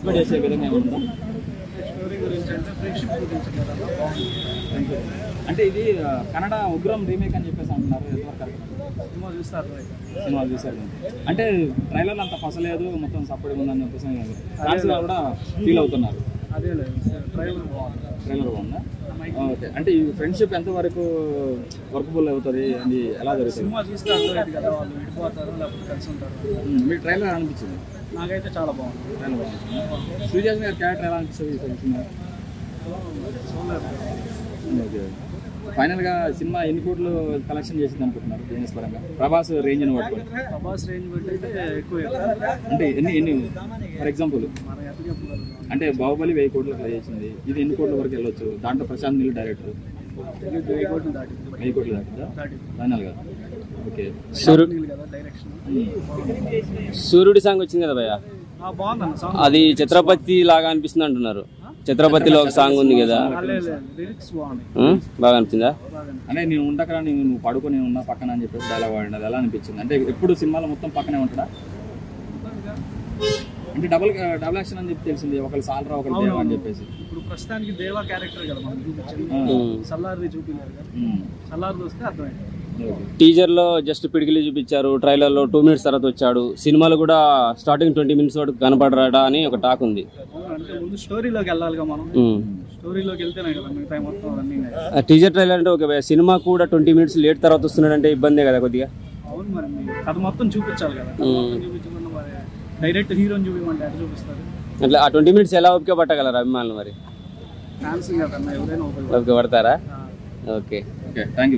Expect చేసే విధంగా ఏమన్నా స్టోరీ గురించి అంటే ఫ్రెండ్షిప్ గురించి కదా బాగుంది. అంటే ఇది కన్నడ ఉగ్రం రీమేక్ అని చెప్పేసి అంటున్నారు, ఎంతవరకు సినిమా చూస్తే అర్థమైంది. సినిమా చూసారు అంటే ట్రైలర్లో అంత పసలేదు, మొత్తం సపోర్ట్ ఉందని చెప్పేసి ఫ్యాన్స్ కూడా ఫీల్ అవుతున్నారు. అదే లేదు ట్రైలర్ బాగుంది. ట్రైలర్ బాగుందా? ఓకే. అంటే ఈ ఫ్రెండ్షిప్ ఎంతవరకు వర్కబుల్ అవుతుంది అని ఎలా జరుగుతుంది? సినిమా చూస్తే అర్థమైంది కదా, వాళ్ళు విడిపోతారు లేకపోతే కలిసి ఉంటారు. మీకు ట్రైలర్ అనిపించింది? నాకైతే చాలా బాగుంది. ట్రైలర్ బాగుంది. శ్రీజాస్ గారి క్యారెక్టర్ ఎలా అనిపిస్తుంది ఈ సినిమా? ఓకే. ఫైనల్గా సినిమా ఎన్ని కోట్లు కలెక్షన్ చేసింది అనుకుంటున్నారు బిజినెస్ పరంగా? ప్రభాస్ రేంజ్ని పట్టుకొని. ప్రభాస్ రేంజ్ బట్టి అయితే ఎక్కువ అంటే ఎన్ని ఫర్ ఎగ్జాంపుల్ మనం ఎట్లా చెప్పగలం? అంటే బాహుబలి 1000 కోట్లు అట్లా చేసింది, ఇది ఎన్ని కోట్ల వరకు వెళ్ళొచ్చు? దాంట్లో ప్రశాంత్ నీల్ డైరెక్టర్ 1000 కోట్లు దాటింది. 1000 కోట్లు దాటిందా ఫైనల్గా? ఓకే. కదా డైరెక్షన్. సూర్యుడి సాంగ్ వచ్చింది కదా భయ్య, బాగుందన్న సాంగ్. అది ఛత్రపతి లాగా అనిపిస్తుంది అంటున్నారు. ఛత్రపతిలో ఒక సాంగ్ ఉంది కదా, లిరిక్స్ బాగున్నాయి. బాగా అనిపించిందా? అంటే నేను ఉండకరా, నువ్వు పడుకొని ఉన్నా పక్కన అని చెప్పేసి డైలాగ్ వాడినది, అది ఎలా అనిపించింది? అంటే ఎప్పుడు సినిమాలో మొత్తం పక్కనే ఉంటాడా? అంటే డబుల్ యాక్షన్ అని చెప్పి తెలిసింది, ఒకళ్ళు సాలరా ఒకళ్ళు దేవా అని చెప్పేసి. ఇప్పుడు ప్రస్తుతానికి దేవా క్యారెక్టర్ కదా మనం చూపించింది, సల్లార్ది చూపించారు కదా, సల్లార్ది వస్తే అర్థమైంది. టీజర్ లో జస్ట్ పిడికిలి చూపించారు, ట్రైలర్ లో 2 minutes తర్వాత వచ్చాడు, సినిమాలో కూడా స్టార్టింగ్ 20 minutes వరకు కనపడరాడా అని ఒక టాక్ ఉంది. అంటే ముందు స్టోరీలోకి వెళ్ళాలిగా మనం, స్టోరీలోకి వెళ్తేనే కదా మిగతా మొత్తం రన్నింగ్. టీజర్ ట్రైలర్ అంటే ఒక సినిమా కూడా 20 minutes లేట్ తర్వాత వస్తున్నాడు అంటే ఇబ్బందే కదా కొద్దిగా. అవును, మరి కథ మొత్తం చూపించాలి కదా, చూపించకుండా మరి డైరెక్ట్ హీరోని చూపించమంటే అటు చూపిస్తారు. అట్లా ఆ 20 minutes ఎలా ఓపిక పట్టగలరు అభిమానులు? మరి ఫ్యాన్స్ కదా ఎవరైనా ఓపిక పడతారా? ఓకే. Okay, thank you.